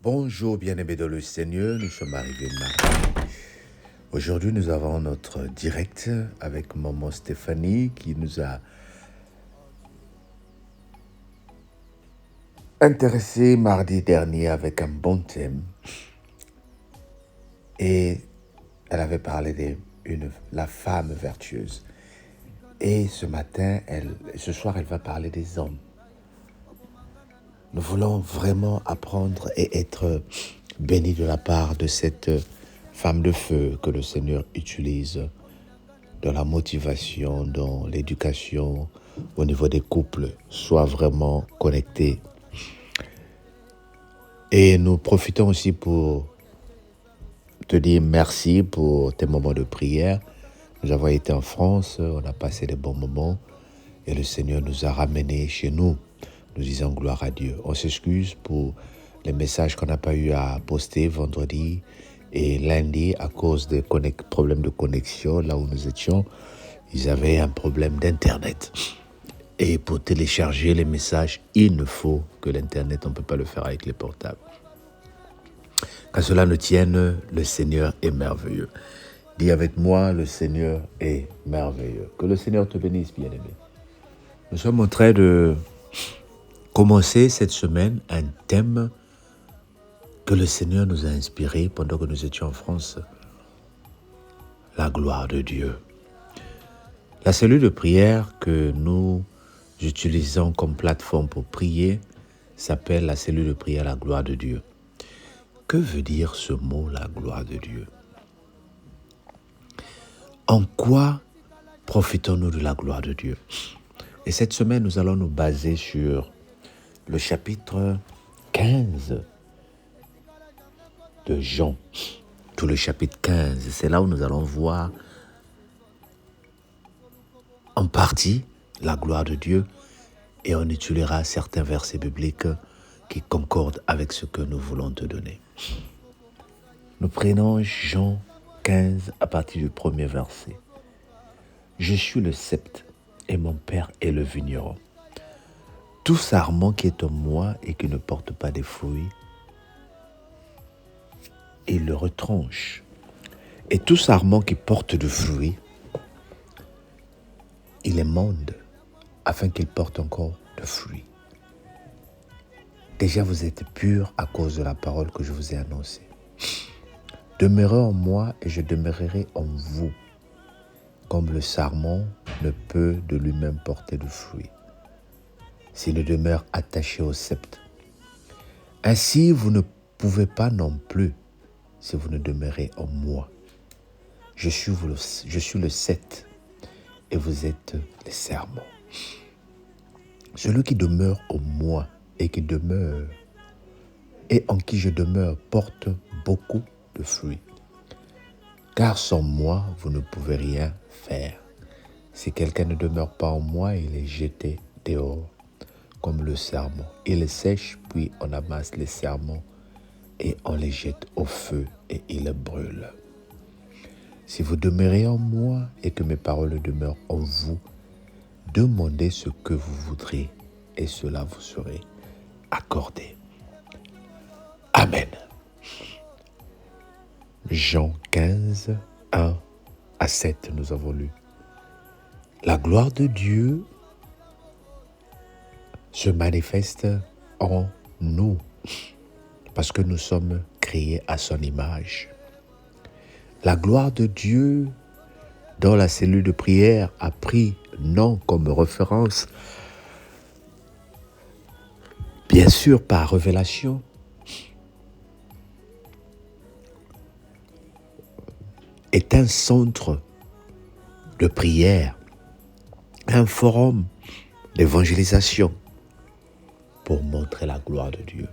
Bonjour bien-aimés dans le Seigneur, nous sommes arrivés mardi. Aujourd'hui, nous avons notre direct avec maman Stéphanie qui nous a intéressés mardi dernier avec un bon thème. Et elle avait parlé de la femme vertueuse. Et ce soir, elle va parler des hommes. Nous voulons vraiment apprendre et être bénis de la part de cette femme de feu que le Seigneur utilise dans la motivation, dans l'éducation, au niveau des couples, soit vraiment connectés. Et nous profitons aussi pour te dire merci pour tes moments de prière. Nous avons été en France, on a passé des bons moments et le Seigneur nous a ramenés chez nous. Nous disons gloire à Dieu. On s'excuse pour les messages qu'on n'a pas eu à poster vendredi et lundi à cause des problèmes de connexion là où nous étions. Ils avaient un problème d'internet. Et pour télécharger les messages, il ne faut que l'internet, on ne peut pas le faire avec les portables. Qu'à cela ne tienne, le Seigneur est merveilleux. Dis avec moi, le Seigneur est merveilleux. Que le Seigneur te bénisse, bien-aimé. Nous sommes en train de commencer cette semaine un thème que le Seigneur nous a inspiré pendant que nous étions en France. La gloire de Dieu. La cellule de prière que nous utilisons comme plateforme pour prier s'appelle la cellule de prière la gloire de Dieu. Que veut dire ce mot, la gloire de Dieu? En quoi profitons-nous de la gloire de Dieu? Et cette semaine, nous allons nous baser sur le chapitre 15 de Jean. Tout le chapitre 15, c'est là où nous allons voir en partie la gloire de Dieu et on utilisera certains versets bibliques qui concordent avec ce que nous voulons te donner. Nous prenons Jean 15 à partir du premier verset. Je suis le cep et mon père est le vigneron. Tout sarment qui est en moi et qui ne porte pas de fruits, il le retranche. Et tout sarment qui porte du fruit, il émonde afin qu'il porte encore de fruits. Déjà vous êtes purs à cause de la parole que je vous ai annoncée. Demeurez en moi et je demeurerai en vous, comme le sarment ne peut de lui-même porter de fruits, s'il ne demeure attaché au cep. Ainsi vous ne pouvez pas non plus si vous ne demeurez en moi. Je suis le cep et vous êtes les sarments. Celui qui demeure en moi et qui demeure et en qui je demeure porte beaucoup de fruits. Car sans moi, vous ne pouvez rien faire. Si quelqu'un ne demeure pas en moi, il est jeté dehors comme le sarment. Il sèche, puis on amasse les sarments et on les jette au feu et ils brûlent. Si vous demeurez en moi et que mes paroles demeurent en vous, demandez ce que vous voudrez et cela vous serait accordé. Amen. Jean 15, 1 à 7, nous avons lu. La gloire de Dieu se manifeste en nous parce que nous sommes créés à son image. La gloire de Dieu dans la cellule de prière a pris nom comme référence, bien sûr par révélation, est un centre de prière, un forum d'évangélisation pour montrer la gloire de Dieu.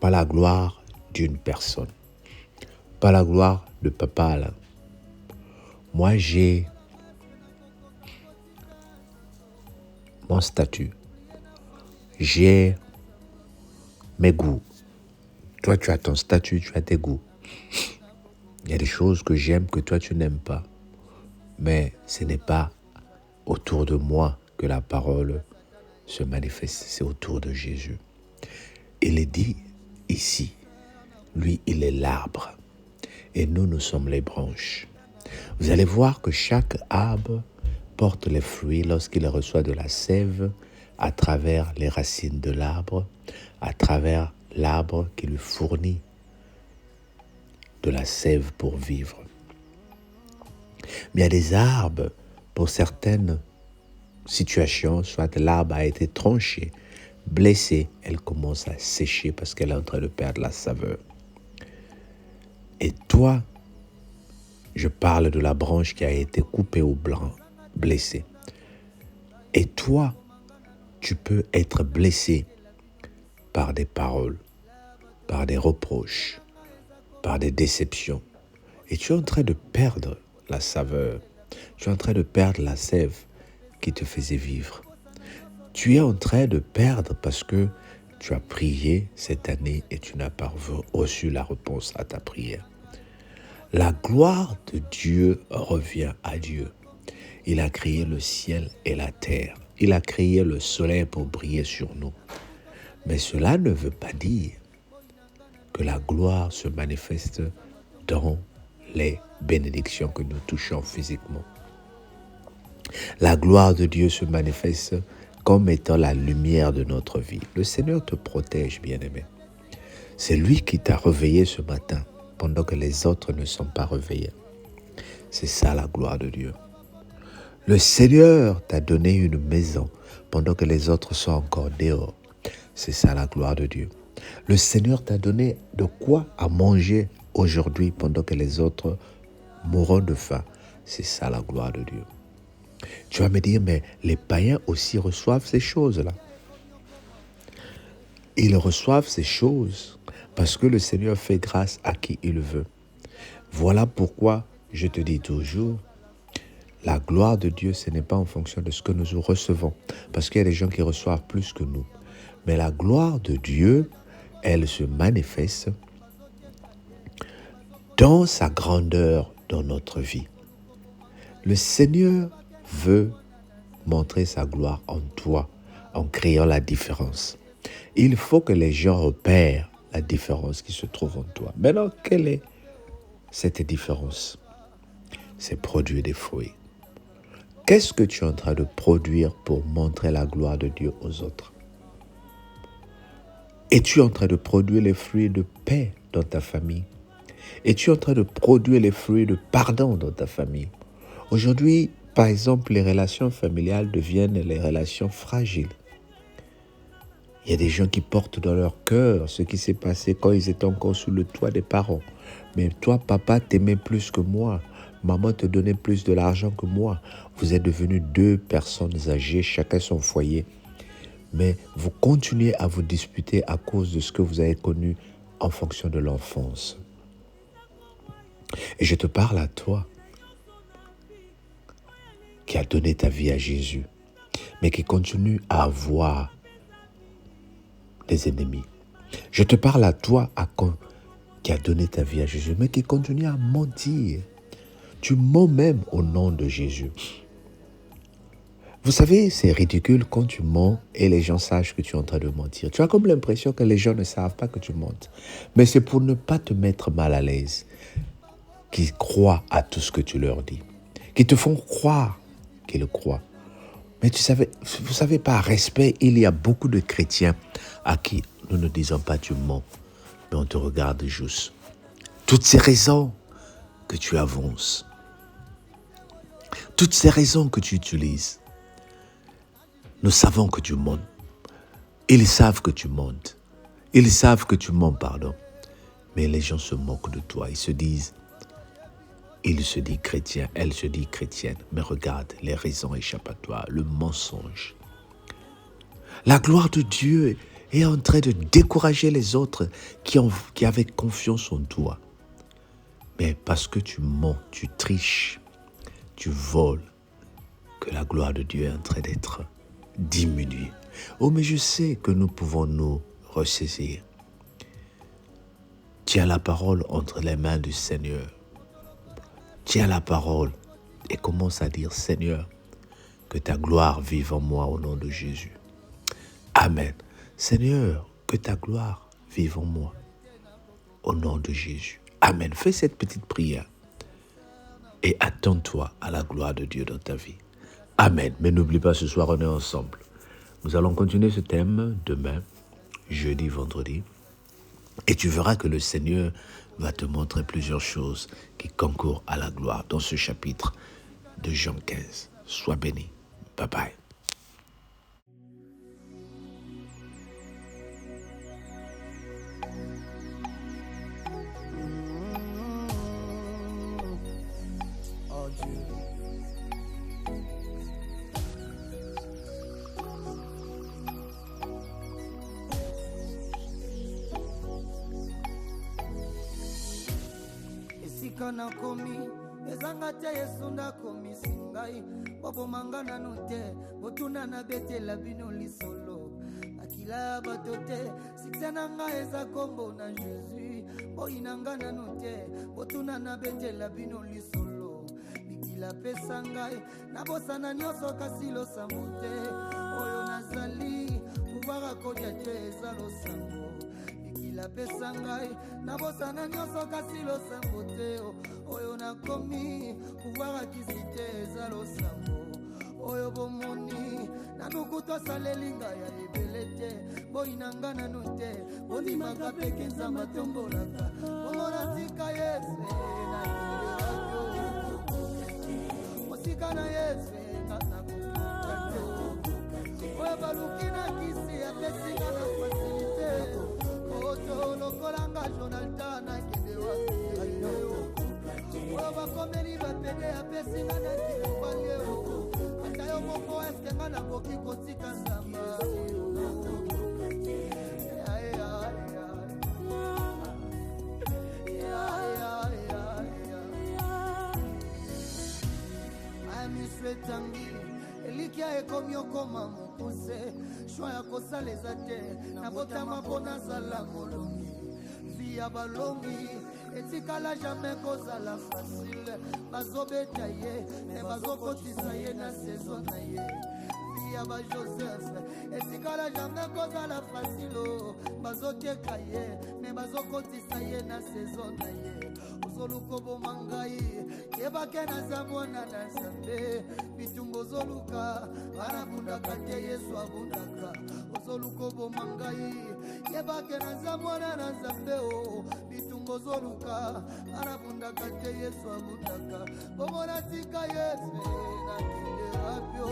Pas la gloire d'une personne, pas la gloire de papa Alain. Moi, j'ai mon statut, j'ai mes goûts. Toi, tu as ton statut, tu as tes goûts. Il y a des choses que j'aime que toi, tu n'aimes pas. Mais ce n'est pas autour de moi que la parole se manifeste, c'est autour de Jésus. Il est dit ici Lui, il est l'arbre. Et nous, nous sommes les branches. Vous allez voir que chaque arbre porte les fruits lorsqu'il reçoit de la sève à travers les racines de l'arbre, à travers l'arbre qui lui fournit de la sève pour vivre. Mais il y a des arbres, pour certaines situations, soit l'arbre a été tranché, blessé, elle commence à sécher parce qu'elle est en train de perdre la saveur. Et toi, je parle de la branche qui a été coupée au blanc, blessée. Et toi, tu peux être blessé par des paroles, par des reproches, par des déceptions. Et tu es en train de perdre la saveur. Tu es en train de perdre la sève qui te faisait vivre. Tu es en train de perdre parce que tu as prié cette année et tu n'as pas reçu la réponse à ta prière. La gloire de Dieu revient à Dieu. Il a créé le ciel et la terre. Il a créé le soleil pour briller sur nous. Mais cela ne veut pas dire que la gloire se manifeste dans les bénédictions que nous touchons physiquement. La gloire de Dieu se manifeste comme étant la lumière de notre vie. Le Seigneur te protège, bien-aimé. C'est lui qui t'a réveillé ce matin pendant que les autres ne sont pas réveillés. C'est ça la gloire de Dieu. Le Seigneur t'a donné une maison pendant que les autres sont encore dehors. C'est ça la gloire de Dieu. Le Seigneur t'a donné de quoi à manger aujourd'hui pendant que les autres mourront de faim. C'est ça la gloire de Dieu. Tu vas me dire, mais les païens aussi reçoivent ces choses-là. Ils reçoivent ces choses parce que le Seigneur fait grâce à qui il veut. Voilà pourquoi je te dis toujours, la gloire de Dieu, ce n'est pas en fonction de ce que nous recevons. Parce qu'il y a des gens qui reçoivent plus que nous. Mais la gloire de Dieu, elle se manifeste dans sa grandeur dans notre vie. Le Seigneur veut montrer sa gloire en toi, en créant la différence. Il faut que les gens repèrent la différence qui se trouve en toi. Maintenant, quelle est cette différence? C'est produire des fruits. Qu'est-ce que tu es en train de produire pour montrer la gloire de Dieu aux autres? Es-tu en train de produire les fruits de paix dans ta famille? Es-tu en train de produire les fruits de pardon dans ta famille? Aujourd'hui, par exemple, les relations familiales deviennent les relations fragiles. Il y a des gens qui portent dans leur cœur ce qui s'est passé quand ils étaient encore sous le toit des parents. Mais toi, papa, t'aimais plus que moi. Maman te donnait plus de l'argent que moi. Vous êtes devenus deux personnes âgées, chacun son foyer. Mais vous continuez à vous disputer à cause de ce que vous avez connu en fonction de l'enfance. Et je te parle à toi qui as donné ta vie à Jésus, mais qui continue à avoir des ennemis. Je te parle à toi qui as donné ta vie à Jésus, mais qui continue à mentir. Tu mens même au nom de Jésus. Vous savez, c'est ridicule quand tu mens et les gens sachent que tu es en train de mentir. Tu as comme l'impression que les gens ne savent pas que tu mentes. Mais c'est pour ne pas te mettre mal à l'aise qu'ils croient à tout ce que tu leur dis. Qui te font croire qu'ils le croient. Mais vous savez, par respect, il y a beaucoup de chrétiens à qui nous ne disons pas tu mens, mais on te regarde juste. Toutes ces raisons que tu avances, toutes ces raisons que tu utilises, nous savons que tu mens. Ils savent que tu mens. Ils savent que tu mens, pardon. Mais les gens se moquent de toi. Ils se disent, il se dit chrétien, elle se dit chrétienne. Mais regarde, les raisons échappatoires, le mensonge. La gloire de Dieu est en train de décourager les autres qui avaient confiance en toi. Mais parce que tu mens, tu triches, tu voles, que la gloire de Dieu est en train d'être diminuée. Oh, mais je sais que nous pouvons nous ressaisir. Tiens la parole entre les mains du Seigneur. Tiens la parole et commence à dire, Seigneur, que ta gloire vive en moi au nom de Jésus. Amen. Seigneur, que ta gloire vive en moi au nom de Jésus. Amen. Fais cette petite prière et attends-toi à la gloire de Dieu dans ta vie. Amen. Mais n'oublie pas, ce soir, on est ensemble. Nous allons continuer ce thème demain, jeudi, vendredi. Et tu verras que le Seigneur va te montrer plusieurs choses qui concourent à la gloire dans ce chapitre de Jean 15. Sois béni. Bye bye. Oh Dieu. Esika nakomi ezanga te Yesu ndakomisi ngai bobomanga nanu te botuna na betela bino lisolo akila ya bato te sikse na ngai eza kombo na Jésus boyinanga nanu te botuna na betela bino lisolo bikila pesa ngai nabosana nyonso kasi losambo te oyo nazali pouvoir akodia te eza losambo bikila pesa ngai nabosana nyonso kasi losambo te oyo nakomi pouvoir akisi te eza losambo oyo bomoni nanuku tosaleli ngai ya ebele te boyinanga nanu te bondimaka peke nzambe atombolaka omona tika Yesu nakilelako mosika na Yesu nakokuka te oyo baluki na kisi apesinga na fasilite oto lokolanga Jonathan nakende wapi oyo bakomeli bapede apesinga na kilobangeo ata yo moko eske nga nakoki kotika nzamba etangi elikia ekomi okoma mokuse shwa ya kosala eza te nabotama mpo nazala molongi vi ya balongi etikala jamai kozala fasile bazobeta ye me bazokotisa ye na saison na ye vi ya bajoseph etikala jamai kozala fasilo bazoteka ye me bazokotisa ye na saison na ye ozoluka oboma ngai yebake naza mwana na nzambe bitumba ozoluka banabundaka te Yesu abundaka ozoluka oboma ngai yebake naza mwana na nzambe o bitumba ozoluka banabundaka te Yesu abundaka bomona tika Yesu nakende rapio